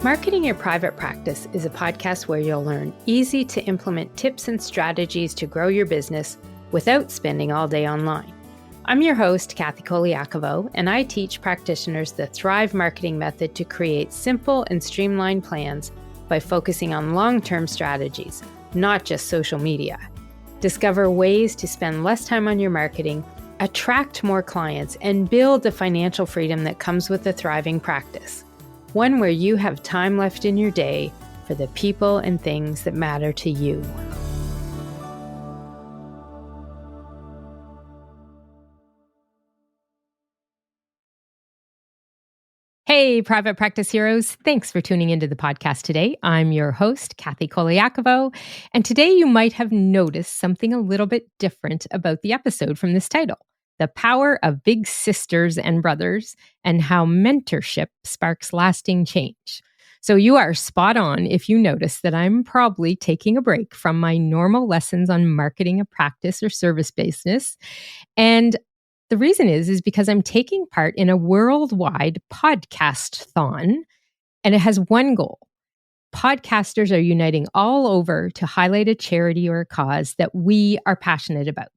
Marketing Your Private Practice is a podcast where you'll learn easy to implement tips and strategies to grow your business without spending all day online. I'm your host, Kathy Colaiacovo, and I teach practitioners the Thrive marketing method to create simple and streamlined plans by focusing on long-term strategies, not just social media. Discover ways to spend less time on your marketing, attract more clients, and build the financial freedom that comes with a thriving practice. One where you have time left in your day for the people and things that matter to you. Hey, private practice heroes. Thanks for tuning into the podcast today. I'm your host, Kathy Colaiacovo, and today you might have noticed something a little bit different about the episode from this title. The power of big sisters and brothers, and how mentorship sparks lasting change. So you are spot on if you notice that I'm probably taking a break from my normal lessons on marketing a practice or service business. And the reason is because I'm taking part in a worldwide podcast-thon, and it has one goal. Podcasters are uniting all over to highlight a charity or a cause that we are passionate about.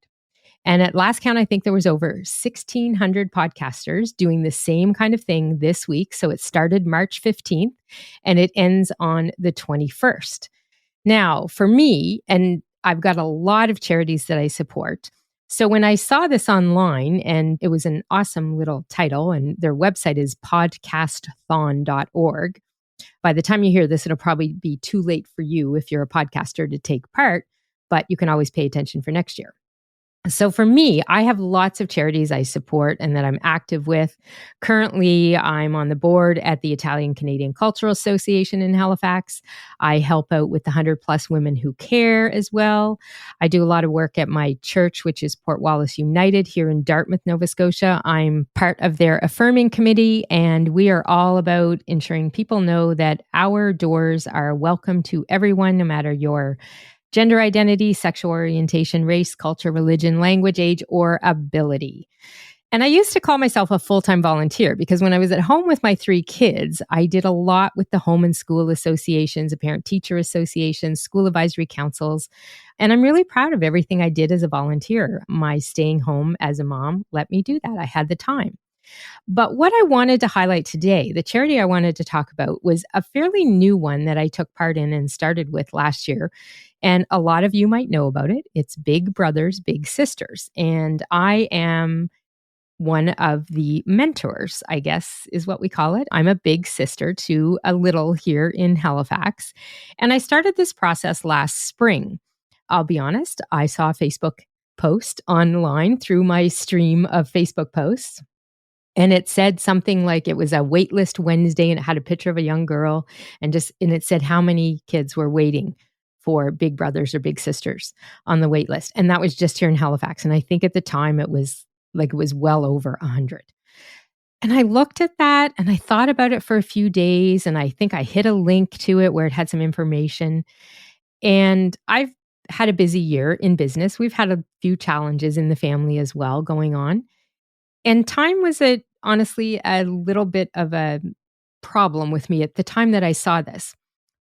And at last count, I think there was over 1,600 podcasters doing the same kind of thing this week. So it started March 15th and it ends on the 21st. Now, for me, and I've got a lot of charities that I support. So when I saw this online, and it was an awesome little title, and their website is podcastthon.org. By the time you hear this, it'll probably be too late for you if you're a podcaster to take part, but you can always pay attention for next year. So for me, I have lots of charities I support and that I'm active with. Currently, I'm on the board at the Italian Canadian Cultural Association in Halifax. I help out with the 100 Plus Women Who Care as well. I do a lot of work at my church, which is Port Wallace United here in Dartmouth, Nova Scotia. I'm part of their affirming committee, and we are all about ensuring people know that our doors are welcome to everyone, no matter your gender identity, sexual orientation, race, culture, religion, language, age, or ability. And I used to call myself a full-time volunteer because when I was at home with my 3 kids, I did a lot with the home and school associations, the parent-teacher associations, school advisory councils. And I'm really proud of everything I did as a volunteer. My staying home as a mom let me do that. I had the time. But what I wanted to highlight today, the charity I wanted to talk about, was a fairly new one that I took part in and started with last year. And a lot of you might know about it. It's Big Brothers, Big Sisters. And I am one of the mentors, I guess is what we call it. I'm a big sister to a little here in Halifax. And I started this process last spring. I'll be honest, I saw a Facebook post online through my stream of Facebook posts. And it said something like it was a waitlist Wednesday, and it had a picture of a young girl, and it said how many kids were waiting for Big Brothers or Big Sisters on the wait list. And that was just here in Halifax. And I think at the time it was well over 100. And I looked at that and I thought about it for a few days. And I think I hit a link to it where it had some information. And I've had a busy year in business. We've had a few challenges in the family as well going on. And time was honestly a little bit of a problem with me at the time that I saw this.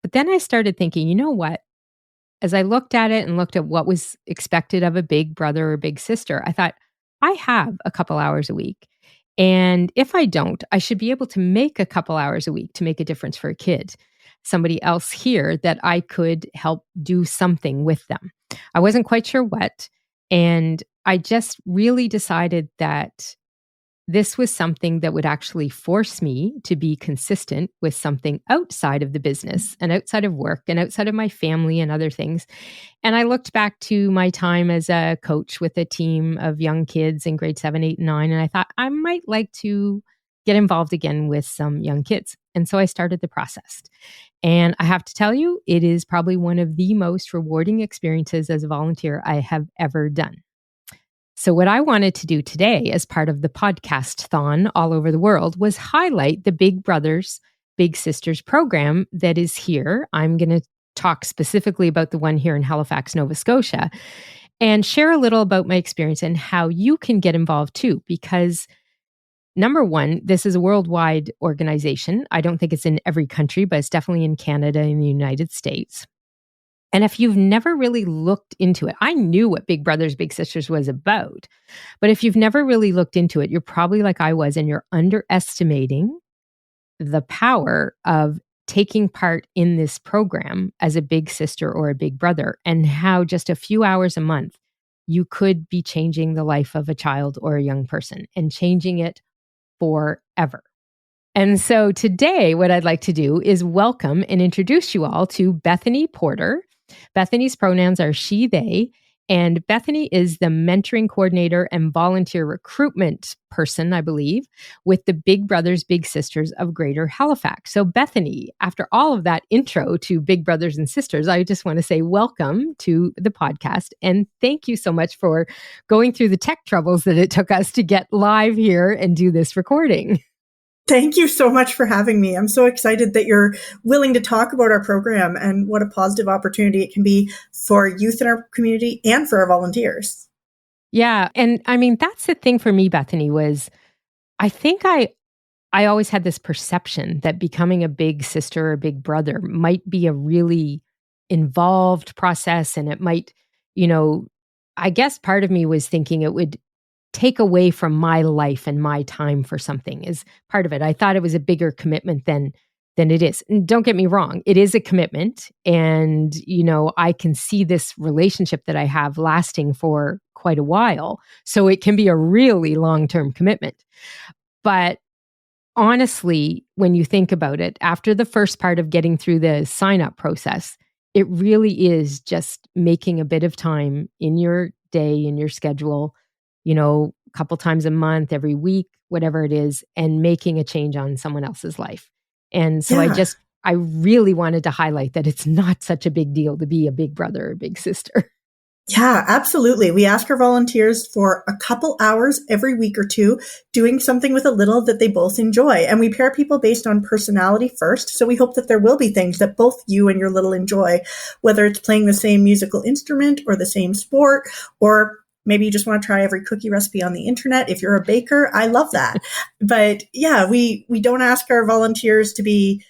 But then I started thinking, you know what? As I looked at it and looked at what was expected of a big brother or big sister, I thought, I have a couple hours a week. And if I don't, I should be able to make a couple hours a week to make a difference for a kid, somebody else here that I could help do something with them. I wasn't quite sure what. And I just really decided that this was something that would actually force me to be consistent with something outside of the business and outside of work and outside of my family and other things. And I looked back to my time as a coach with a team of young kids in grade 7, 8, and 9, and I thought I might like to get involved again with some young kids. And so I started the process. And I have to tell you, it is probably one of the most rewarding experiences as a volunteer I have ever done. So what I wanted to do today as part of the podcast-thon all over the world was highlight the Big Brothers, Big Sisters program that is here. I'm going to talk specifically about the one here in Halifax, Nova Scotia, and share a little about my experience and how you can get involved too, because Number one, this is a worldwide organization. I don't think it's in every country, but it's definitely in Canada and the United States. And if you've never really looked into it, I knew what Big Brothers Big Sisters was about. But if you've never really looked into it, you're probably like I was, and you're underestimating the power of taking part in this program as a big sister or a big brother, and how just a few hours a month, you could be changing the life of a child or a young person and changing it forever. And so today, what I'd like to do is welcome and introduce you all to Bethany Porter. Bethany's pronouns are she, they, and Bethany is the mentoring coordinator and volunteer recruitment person, I believe, with the Big Brothers Big Sisters of Greater Halifax. So Bethany, after all of that intro to Big Brothers and Sisters, I just want to say welcome to the podcast. And thank you so much for going through the tech troubles that it took us to get live here and do this recording. Thank you so much for having me. I'm so excited that you're willing to talk about our program and what a positive opportunity it can be for youth in our community and for our volunteers. Yeah. And I mean, that's the thing for me, Bethany, was I think I always had this perception that becoming a big sister or big brother might be a really involved process. And it might, I guess part of me was thinking it would take away from my life and my time for something is part of it. I thought it was a bigger commitment than it is. And don't get me wrong, it is a commitment. And, I can see this relationship that I have lasting for quite a while. So it can be a really long-term commitment. But honestly, when you think about it, after the first part of getting through the sign-up process, it really is just making a bit of time in your day, in your schedule, a couple times a month, every week, whatever it is, and making a change on someone else's life. And so I really wanted to highlight that it's not such a big deal to be a big brother or big sister. Yeah, absolutely. We ask our volunteers for a couple hours every week or two, doing something with a little that they both enjoy. And we pair people based on personality first. So we hope that there will be things that both you and your little enjoy, whether it's playing the same musical instrument or the same sport, or maybe you just want to try every cookie recipe on the internet. If you're a baker, I love that. But yeah, we don't ask our volunteers to be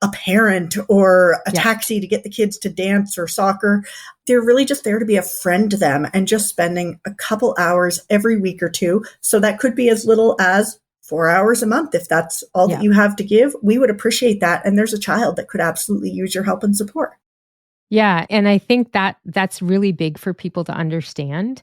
a parent or a taxi to get the kids to dance or soccer. They're really just there to be a friend to them and just spending a couple hours every week or two. So that could be as little as 4 hours a month. If that's all that you have to give, we would appreciate that. And there's a child that could absolutely use your help and support. Yeah. And I think that that's really big for people to understand,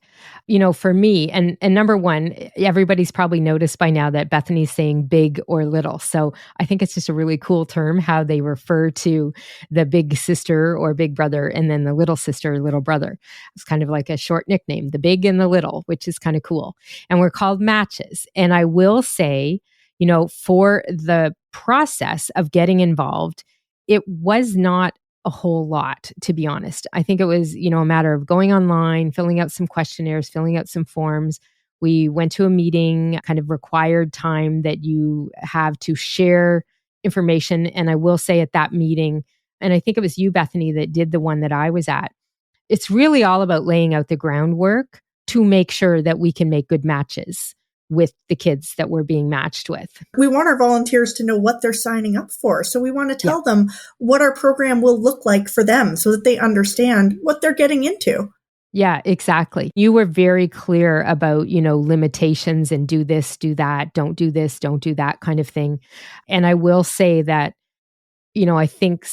for me. And number one, everybody's probably noticed by now that Bethany's saying big or little. So I think it's just a really cool term how they refer to the big sister or big brother and then the little sister or little brother. It's kind of like a short nickname, the big and the little, which is kind of cool. And we're called matches. And I will say, for the process of getting involved, it was not a whole lot, to be honest. I think it was, a matter of going online, filling out some questionnaires, filling out some forms. We went to a meeting, kind of required time that you have to share information. And I will say at that meeting, and I think it was you, Bethany, that did the one that I was at, it's really all about laying out the groundwork to make sure that we can make good matches with the kids that we're being matched with. We want our volunteers to know what they're signing up for. So we want to tell them what our program will look like for them so that they understand what they're getting into. Yeah, exactly. You were very clear about, limitations and do this, do that, don't do this, don't do that kind of thing. And I will say that, I think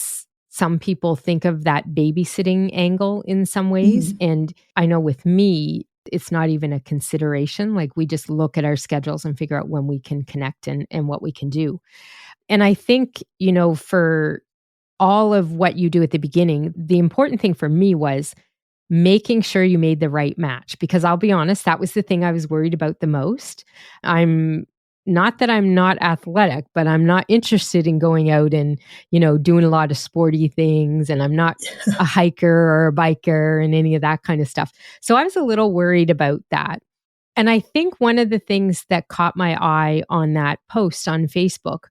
some people think of that babysitting angle in some ways. Mm-hmm. And I know with me, it's not even a consideration. Like we just look at our schedules and figure out when we can connect and what we can do. And I think, for all of what you do at the beginning, the important thing for me was making sure you made the right match, because I'll be honest, that was the thing I was worried about the most. Not that I'm not athletic, but I'm not interested in going out and, doing a lot of sporty things. And I'm not a hiker or a biker and any of that kind of stuff. So I was a little worried about that. And I think one of the things that caught my eye on that post on Facebook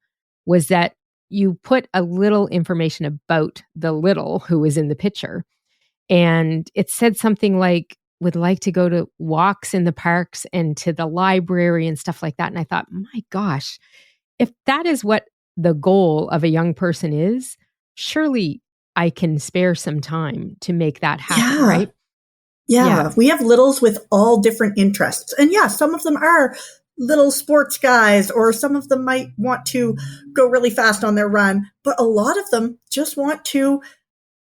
was that you put a little information about the little who was in the picture. And it said something like, would like to go to walks in the parks and to the library and stuff like that. And I thought, my gosh, if that is what the goal of a young person is, surely I can spare some time to make that happen, Yeah. right? Yeah. We have littles with all different interests. And yeah, some of them are little sports guys, or some of them might want to go really fast on their run, but a lot of them just want to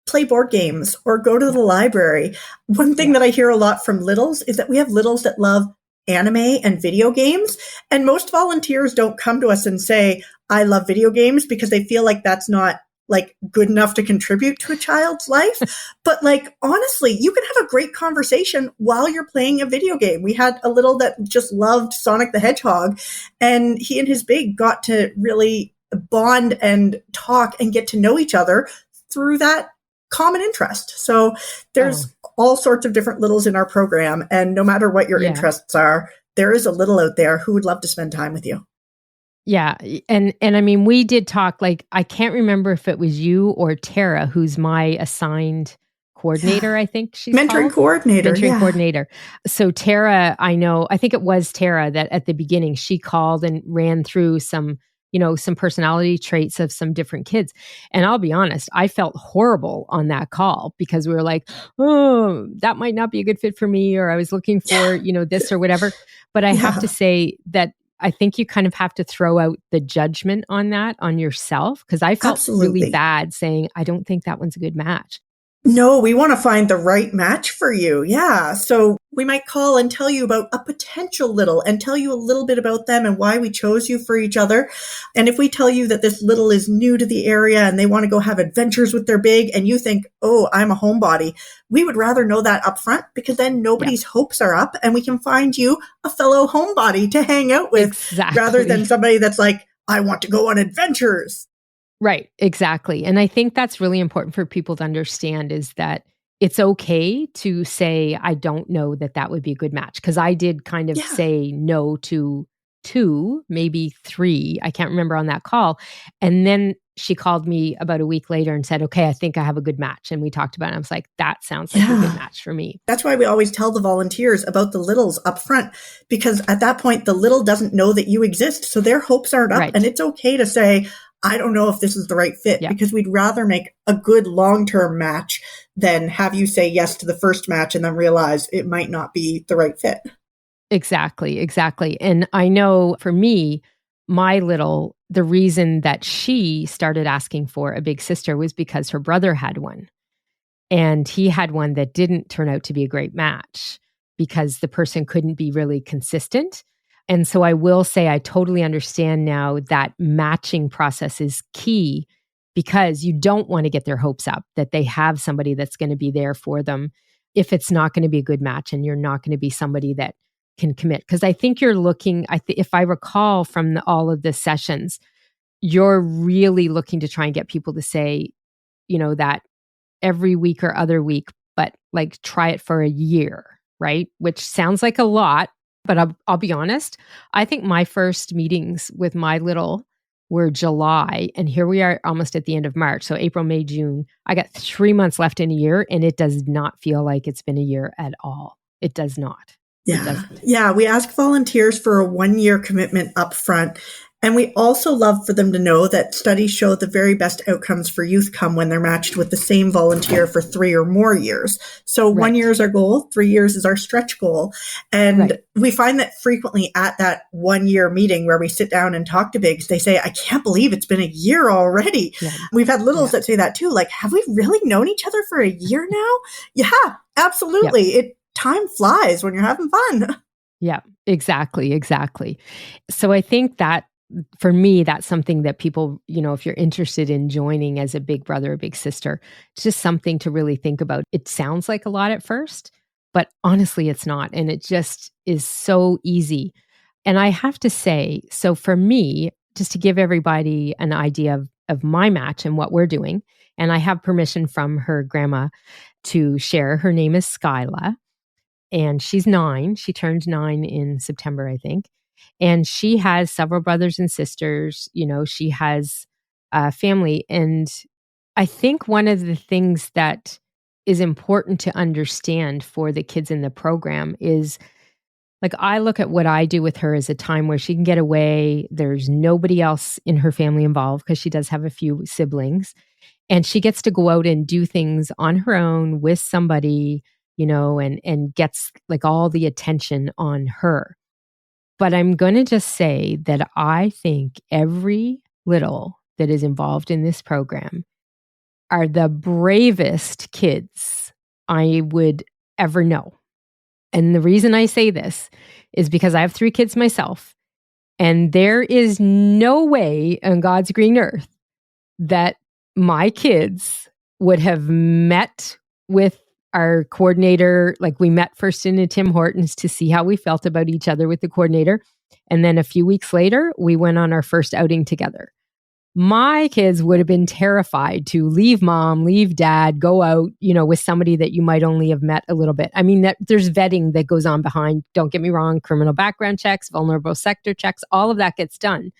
play board games or go to the library. One thing that I hear a lot from littles is that we have littles that love anime and video games. And most volunteers don't come to us and say, I love video games, because they feel like that's not like good enough to contribute to a child's life. But like, honestly, you can have a great conversation while you're playing a video game. We had a little that just loved Sonic the Hedgehog, and he and his big got to really bond and talk and get to know each other through that common interest. So there's all sorts of different littles in our program. And no matter what your interests are, there is a little out there who would love to spend time with you. Yeah. And I mean, we did talk, like, I can't remember if it was you or Tara, who's my assigned coordinator, I think she's Mentoring coordinator. Mentoring coordinator. So Tara, I think it was Tara that at the beginning, she called and ran through some personality traits of some different kids. And I'll be honest, I felt horrible on that call, because we were like, oh, that might not be a good fit for me, or I was looking for, this or whatever. But I have to say that I think you kind of have to throw out the judgment on that on yourself, because I felt really bad saying, I don't think that one's a good match. No, we want to find the right match for you. Yeah. So we might call and tell you about a potential little and tell you a little bit about them and why we chose you for each other. And if we tell you that this little is new to the area and they want to go have adventures with their big, and you think, oh, I'm a homebody, we would rather know that up front, because then nobody's hopes are up and we can find you a fellow homebody to hang out with, rather than somebody that's like, I want to go on adventures. Right, exactly. And I think that's really important for people to understand, is that it's okay to say, I don't know that would be a good match. Because I did kind of say no to 2, maybe 3. I can't remember on that call. And then she called me about a week later and said, okay, I think I have a good match. And we talked about it. I was like, that sounds like a good match for me. That's why we always tell the volunteers about the littles up front, because at that point, the little doesn't know that you exist. So their hopes aren't up. Right. And it's okay to say, I don't know if this is the right fit, because we'd rather make a good long-term match than have you say yes to the first match and then realize it might not be the right fit. Exactly. And I know for me, my little, the reason that she started asking for a big sister was because her brother had one. And he had one that didn't turn out to be a great match, because the person couldn't be really consistent. And so I will say, I totally understand now that matching process is key, because you don't want to get their hopes up that they have somebody that's going to be there for them if it's not going to be a good match and you're not going to be somebody that can commit. Because I think you're looking, if I recall from all of the sessions, you're really looking to try and get people to say, that every week or other week, but like try it for a year, right? Which sounds like a lot. But I'll be honest, I think my first meetings with my little were July, and here we are almost at the end of March. So April, May, June, I got 3 months left in a year, and it does not feel like it's been a year at all. It does not. Yeah. We ask volunteers for a 1-year commitment up front. And we also love for them to know that studies show the very best outcomes for youth come when they're matched with the same volunteer for 3 or more years. So 1 year is our goal, 3 years is our stretch goal. And we find that frequently at that 1-year meeting where we sit down and talk to bigs, they say, I can't believe it's been a year already. Yeah. We've had littles that say that too. Like, have we really known each other for a year now? Yeah, absolutely. Time flies when you're having fun. Yeah, exactly. So I think that, for me, that's something that people, if you're interested in joining as a big brother or big sister, it's just something to really think about. It sounds like a lot at first, but honestly, it's not. And it just is so easy. And I have to say, so for me, just to give everybody an idea of my match and what we're doing, and I have permission from her grandma to share. Her name is Skyla, and she's 9. She turned 9 in September, I think. And she has several brothers and sisters. She has a family. And I think one of the things that is important to understand for the kids in the program is, like, I look at what I do with her as a time where she can get away. There's nobody else in her family involved because she does have a few siblings. And she gets to go out and do things on her own with somebody, and gets like all the attention on her. But I'm going to just say that I think every little that is involved in this program are the bravest kids I would ever know. And the reason I say this is because I have 3 kids myself, and there is no way on God's green earth that my kids would have met with our coordinator. Like, we met first in a Tim Hortons to see how we felt about each other with the coordinator. And then a few weeks later, we went on our first outing together. My kids would have been terrified to leave mom, leave dad, go out, with somebody that you might only have met a little bit. I mean, there's vetting that goes on behind. Don't get me wrong, criminal background checks, vulnerable sector checks, all of that gets done.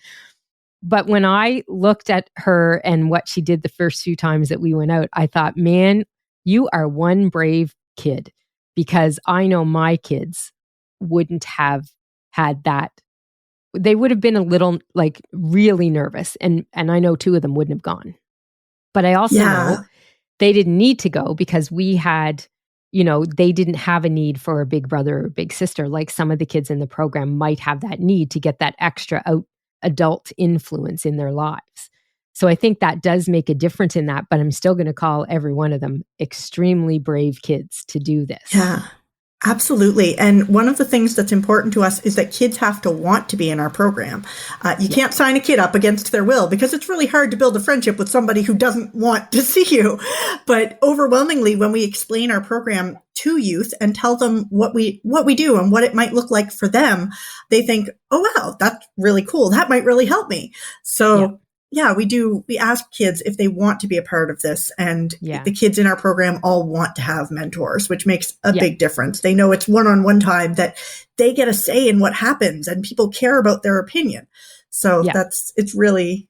But when I looked at her and what she did the first few times that we went out, I thought, man, you are one brave kid, because I know my kids wouldn't have had that. They would have been a little, like, really nervous. And I know 2 of them wouldn't have gone. But I also know they didn't need to go because we had, they didn't have a need for a big brother or big sister. Like some of the kids in the program might have that need to get that extra adult influence in their lives. So I think that does make a difference in that. But I'm still going to call every one of them extremely brave kids to do this. Yeah. Absolutely. And one of the things that's important to us is that kids have to want to be in our program. You can't sign a kid up against their will, because it's really hard to build a friendship with somebody who doesn't want to see you. But overwhelmingly, when we explain our program to youth and tell them what we do and what it might look like for them, they think, oh, wow, that's really cool. That might really help me. So we ask kids if they want to be a part of this. And the kids in our program all want to have mentors, which makes a big difference. They know it's one-on-one time, that they get a say in what happens and people care about their opinion. So it's really,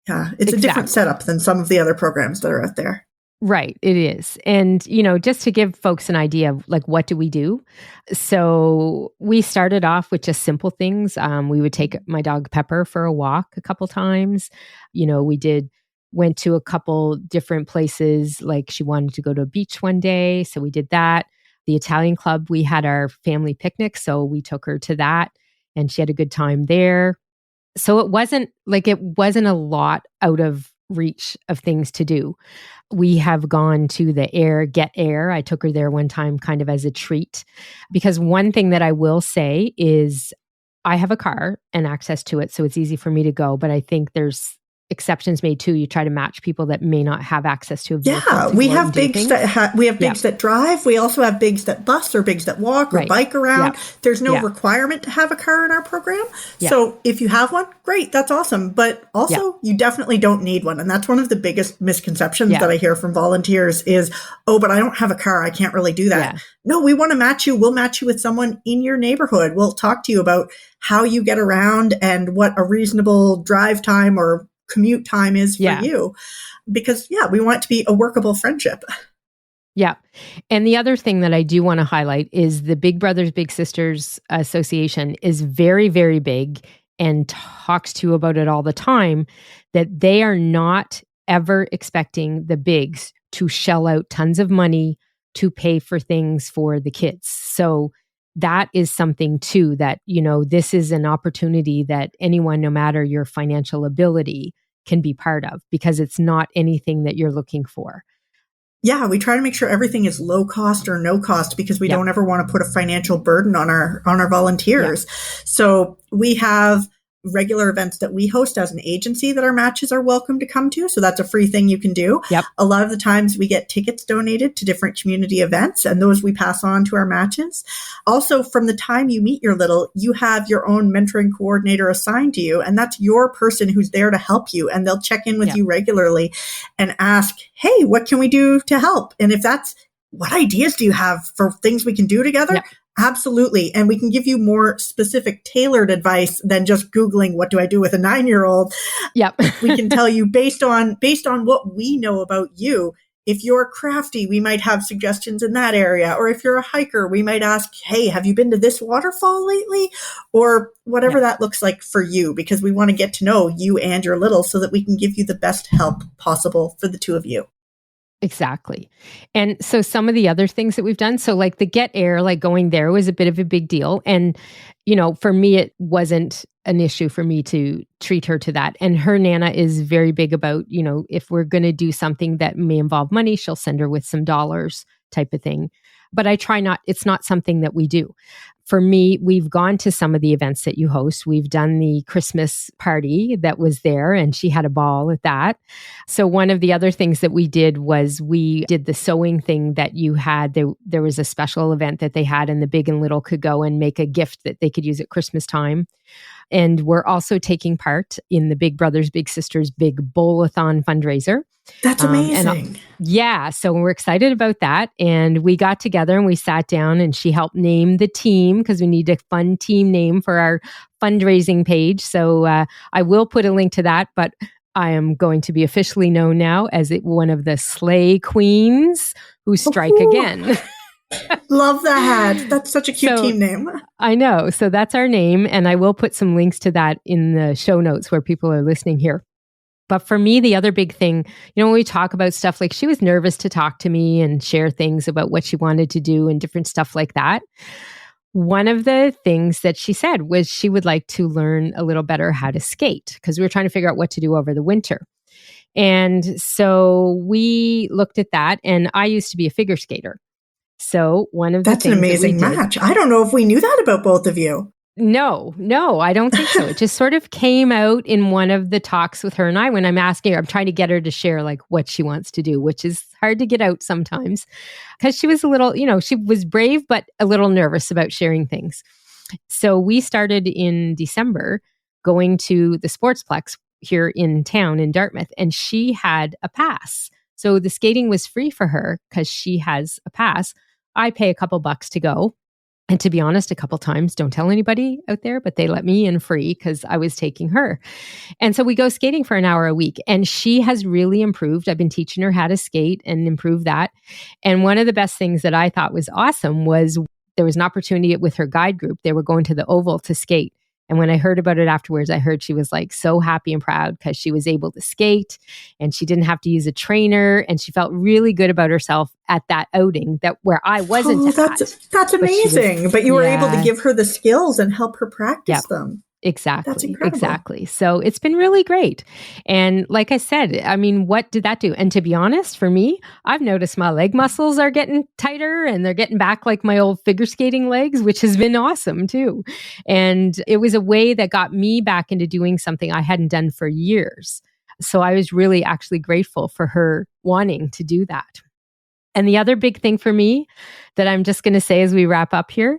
it's a different setup than some of the other programs that are out there. Right, it is. And, just to give folks an idea of, like, what do we do? So we started off with just simple things. We would take my dog Pepper for a walk a couple times. We went to a couple different places. Like, she wanted to go to a beach one day, so we did that. The Italian club, we had our family picnic, so we took her to that, and she had a good time there. So it wasn't a lot out of reach of things to do. We have gone to the Get Air. I took her there one time kind of as a treat, because one thing that I will say is I have a car and access to it, so it's easy for me to go. But I think there's exceptions made too. You try to match people that may not have access to a vehicle. Yeah, we have bigs that drive. We also have bigs that bus or bigs that walk or bike around. Yeah. There's no requirement to have a car in our program. Yeah. So if you have one, great, that's awesome. But also you definitely don't need one. And that's one of the biggest misconceptions that I hear from volunteers is, oh, but I don't have a car, I can't really do that. Yeah. No, we want to match you. We'll match you with someone in your neighborhood. We'll talk to you about how you get around and what a reasonable drive time or commute time is for you, because we want it to be a workable friendship. Yeah. And the other thing that I do want to highlight is the Big Brothers Big Sisters Association is very, very big and talks to you about it all the time, that they are not ever expecting the bigs to shell out tons of money to pay for things for the kids. So that is something too, that, this is an opportunity that anyone, no matter your financial ability, can be part of, because it's not anything that you're looking for. Yeah, we try to make sure everything is low cost or no cost, because we don't ever want to put a financial burden on our volunteers. So we have regular events that we host as an agency that our matches are welcome to come to. So that's a free thing you can do. Yep. A lot of the times we get tickets donated to different community events, and those we pass on to our matches. Also, from the time you meet your little, you have your own mentoring coordinator assigned to you, and that's your person who's there to help you. And they'll check in with you regularly and ask, hey, what can we do to help? And if that's, what ideas do you have for things we can do together? Yep. Absolutely. And we can give you more specific, tailored advice than just Googling, what do I do with a 9-year-old? Yep. We can tell you based on what we know about you, if you're crafty, we might have suggestions in that area. Or if you're a hiker, we might ask, hey, have you been to this waterfall lately? Or whatever that looks like for you, because we want to get to know you and your little so that we can give you the best help possible for the two of you. Exactly. And so some of the other things that we've done, so like the Get Air, like going there was a bit of a big deal. And, for me, it wasn't an issue for me to treat her to that. And her Nana is very big about, if we're going to do something that may involve money, she'll send her with some dollars type of thing. But I try not, it's not something that we do. For me, we've gone to some of the events that you host. We've done the Christmas party that was there, and she had a ball at that. So one of the other things that we did was we did the sewing thing that you had. There was a special event that they had, and the big and little could go and make a gift that they could use at Christmas time. And we're also taking part in the Big Brothers Big Sisters Big Bowl-a-thon fundraiser. That's amazing. So we're excited about that. And we got together and we sat down, and she helped name the team because we need a fun team name for our fundraising page. So I will put a link to that, but I am going to be officially known now as one of the Slay Queens who strike again. Love that. That's such a cute team name. I know. So that's our name. And I will put some links to that in the show notes where people are listening here. But for me, the other big thing, when we talk about stuff, like she was nervous to talk to me and share things about what she wanted to do and different stuff like that. One of the things that she said was she would like to learn a little better how to skate, because we were trying to figure out what to do over the winter. And so we looked at that, and I used to be a figure skater. So one of the That's an amazing match. I don't know if we knew that about both of you. No, I don't think so. It just sort of came out in one of the talks with her and I when I'm asking her, I'm trying to get her to share like what she wants to do, which is hard to get out sometimes because she was a little, she was brave, but a little nervous about sharing things. So we started in December going to the Sportsplex here in town in Dartmouth, and she had a pass. So the skating was free for her because she has a pass. I pay a couple bucks to go. And to be honest, a couple times, don't tell anybody out there, but they let me in free because I was taking her. And so we go skating for an hour a week, and she has really improved. I've been teaching her how to skate and improve that. And one of the best things that I thought was awesome was there was an opportunity with her guide group. They were going to the Oval to skate. And when I heard about it afterwards, I heard she was like so happy and proud because she was able to skate and she didn't have to use a trainer, and she felt really good about herself at that outing where I wasn't That's amazing. But you were able to give her the skills and help her practice them. Exactly. That's incredible. Exactly. So it's been really great. And like I said, I mean, what did that do? And to be honest, for me, I've noticed my leg muscles are getting tighter and they're getting back like my old figure skating legs, which has been awesome too. And it was a way that got me back into doing something I hadn't done for years. So I was really actually grateful for her wanting to do that. And the other big thing for me that I'm just going to say as we wrap up here,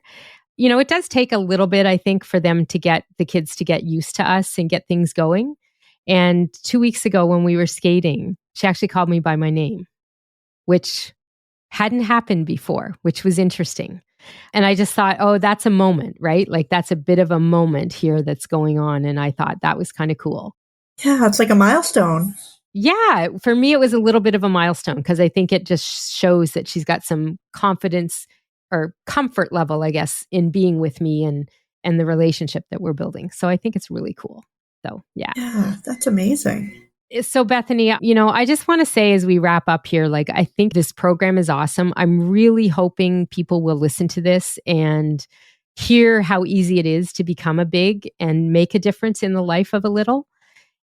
it does take a little bit, I think, for the kids to get used to us and get things going. And 2 weeks ago when we were skating, she actually called me by my name, which hadn't happened before, which was interesting. And I just thought, oh, that's a moment, right? Like that's a bit of a moment here that's going on. And I thought that was kind of cool. Yeah, it's like a milestone. Yeah, for me, it was a little bit of a milestone because I think it just shows that she's got some confidence or comfort level, I guess, in being with me and the relationship that we're building. So I think it's really cool. So, yeah. Yeah, that's amazing. So Bethany, I just want to say as we wrap up here, like, I think this program is awesome. I'm really hoping people will listen to this and hear how easy it is to become a big and make a difference in the life of a little.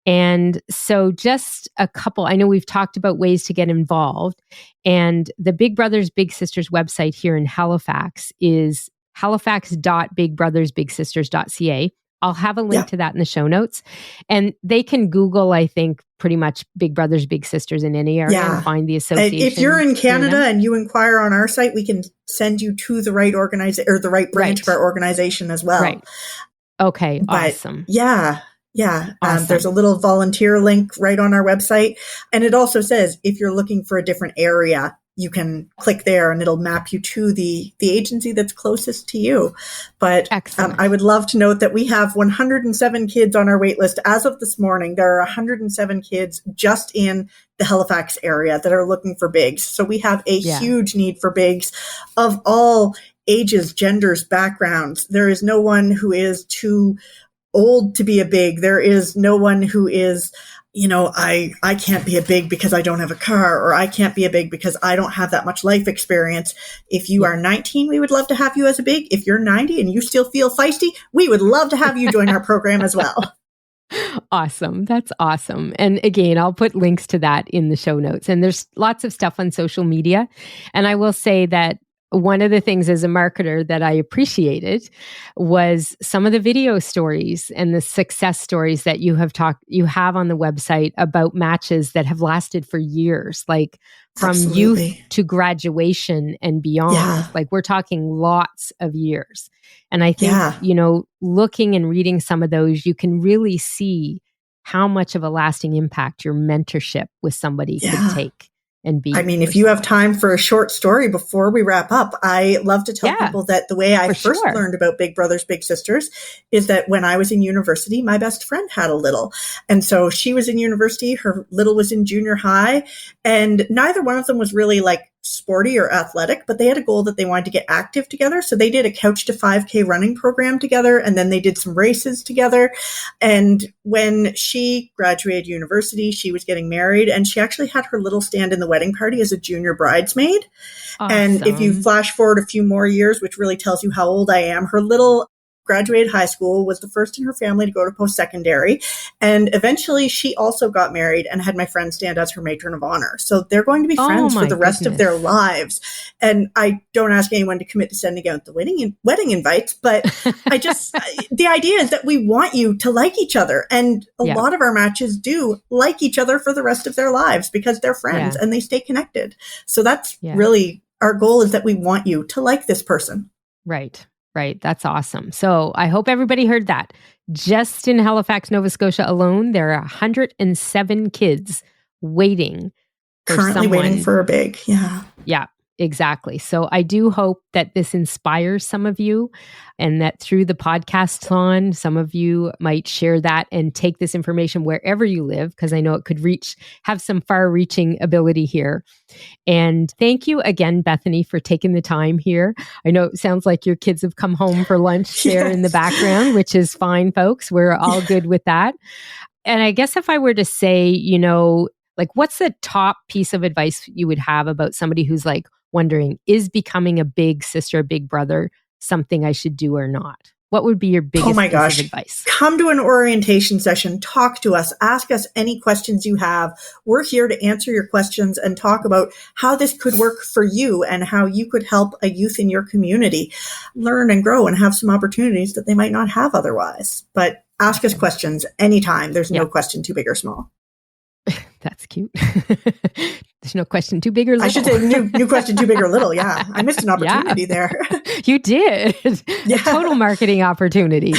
And so just a couple, I know we've talked about ways to get involved, and the Big Brothers Big Sisters website here in Halifax is halifax.bigbrothersbigsisters.ca. I'll have a link to that in the show notes, and they can Google, I think, pretty much Big Brothers Big Sisters in any area and find the association. If you're in Canada and you inquire on our site, we can send you to the right organization or the right branch of our organization as well. Right. Okay. Awesome. Yeah. Awesome. There's a little volunteer link right on our website. And it also says, if you're looking for a different area, you can click there and it'll map you to the agency that's closest to you. But I would love to note that we have 107 kids on our wait list. As of this morning, there are 107 kids just in the Halifax area that are looking for bigs. So we have a huge need for bigs of all ages, genders, backgrounds. There is no one who is too old to be a big. There is no one who is, I can't be a big because I don't have a car, or I can't be a big because I don't have that much life experience. If you are 19, we would love to have you as a big. If you're 90 and you still feel feisty, we would love to have you join our program as well. Awesome. That's awesome. And again, I'll put links to that in the show notes. And there's lots of stuff on social media. And I will say that one of the things as a marketer that I appreciated was some of the video stories and the success stories that you have on the website about matches that have lasted for years, like from youth to graduation and beyond. Yeah. Like we're talking lots of years. And I think, looking and reading some of those, you can really see how much of a lasting impact your mentorship with somebody could take. If you have time for a short story before we wrap up, I love to tell people that the way I first learned about Big Brothers, Big Sisters is that when I was in university, my best friend had a little. And so she was in university, her little was in junior high, and neither one of them was really like sporty or athletic, but they had a goal that they wanted to get active together. So they did a couch to 5K running program together, and then they did some races together. And when she graduated university, she was getting married, and she actually had her little stand in the wedding party as a junior bridesmaid. Awesome. And if you flash forward a few more years, which really tells you how old I am, her little graduated high school, was the first in her family to go to post-secondary. And eventually she also got married and had my friend stand as her matron of honor. So they're going to be friends for the rest of their lives. And I don't ask anyone to commit to sending out the wedding invites, but the idea is that we want you to like each other. And a lot of our matches do like each other for the rest of their lives because they're friends and they stay connected. So that's really our goal, is that we want you to like this person. Right. Right. That's awesome. So I hope everybody heard that. Just in Halifax, Nova Scotia alone, there are 107 kids waiting for currently waiting for a big. Yeah. Yeah, exactly. So I do hope that this inspires some of you, and that through the podcast some of you might share that and take this information wherever you live, because I know it could have some far-reaching ability here. And thank you again, Bethany, for taking the time here. I know it sounds like your kids have come home for lunch there in the background, which is fine, folks. We're all good with that. And I guess if I were to say, what's the top piece of advice you would have about somebody who's like wondering, is becoming a big sister, a big brother something I should do or not? What would be your biggest piece of advice? Come to an orientation session, talk to us, ask us any questions you have. We're here to answer your questions and talk about how this could work for you and how you could help a youth in your community learn and grow and have some opportunities that they might not have otherwise. But ask us questions anytime. There's no question too big or small. That's cute. There's no question too big or little. I should say new question too big or little. Yeah. I missed an opportunity there. You did. A total marketing opportunity.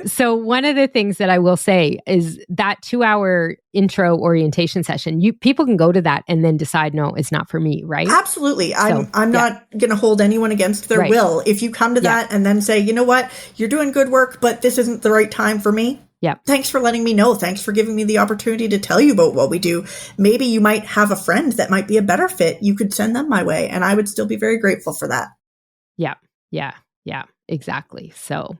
So one of the things that I will say is that 2-hour intro orientation session, people can go to that and then decide, no, it's not for me, right? Absolutely. I'm not going to hold anyone against their will. If you come to that and then say, you know what, you're doing good work, but this isn't the right time for me. Yeah. Thanks for letting me know. Thanks for giving me the opportunity to tell you about what we do. Maybe you might have a friend that might be a better fit. You could send them my way, and I would still be very grateful for that. Yeah, exactly. So,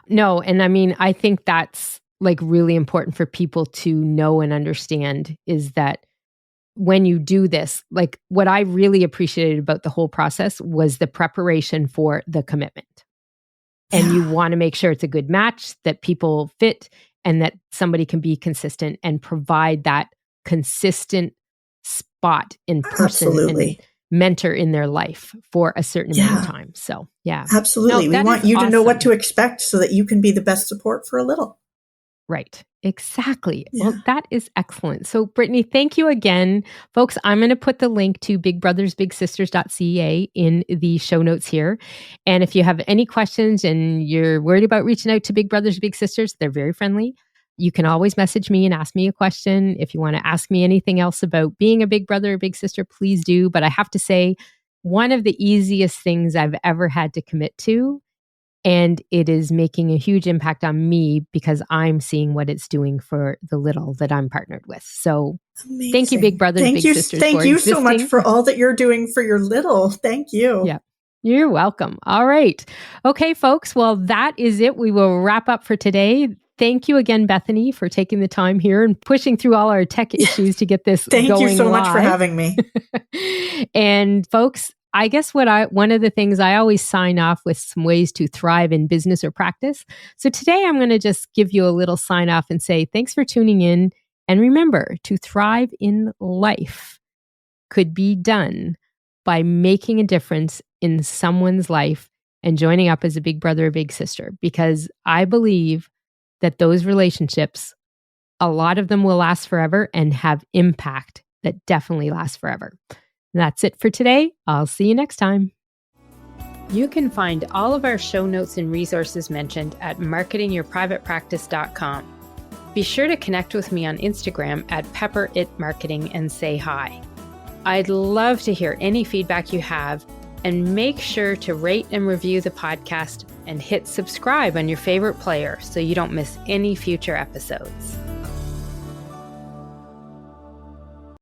no, and I think that's like really important for people to know and understand, is that when you do this, like what I really appreciated about the whole process was the preparation for the commitment. And you want to make sure it's a good match, that people fit, and that somebody can be consistent and provide that consistent spot in person and mentor in their life for a certain amount of time. So, Absolutely. We want you to know what to expect so that you can be the best support for a little. Right. Exactly. Yeah. Well, that is excellent. So, Brittany, thank you again. Folks, I'm going to put the link to bigbrothersbigsisters.ca in the show notes here. And if you have any questions and you're worried about reaching out to Big Brothers Big Sisters, they're very friendly. You can always message me and ask me a question. If you want to ask me anything else about being a big brother or big sister, please do. But I have to say, one of the easiest things I've ever had to commit to, and it is making a huge impact on me because I'm seeing what it's doing for the little that I'm partnered with. So amazing. Thank you, big brothers, big sisters. Thank you so much for all that you're doing for your little. Thank you. Yeah. You're welcome. All right. Okay, folks. Well, that is it. We will wrap up for today. Thank you again, Bethany, for taking the time here and pushing through all our tech issues to get this going. Thank you so live. much for having me. And folks, I guess one of the things I always sign off with some ways to thrive in business or practice. So today I'm going to just give you a little sign off and say, thanks for tuning in. And remember, to thrive in life could be done by making a difference in someone's life and joining up as a big brother or big sister, because I believe that those relationships, a lot of them will last forever and have impact that definitely lasts forever. That's it for today. I'll see you next time. You can find all of our show notes and resources mentioned at marketingyourprivatepractice.com. Be sure to connect with me on Instagram at pepperitmarketing and say hi. I'd love to hear any feedback you have, and make sure to rate and review the podcast and hit subscribe on your favorite player so you don't miss any future episodes.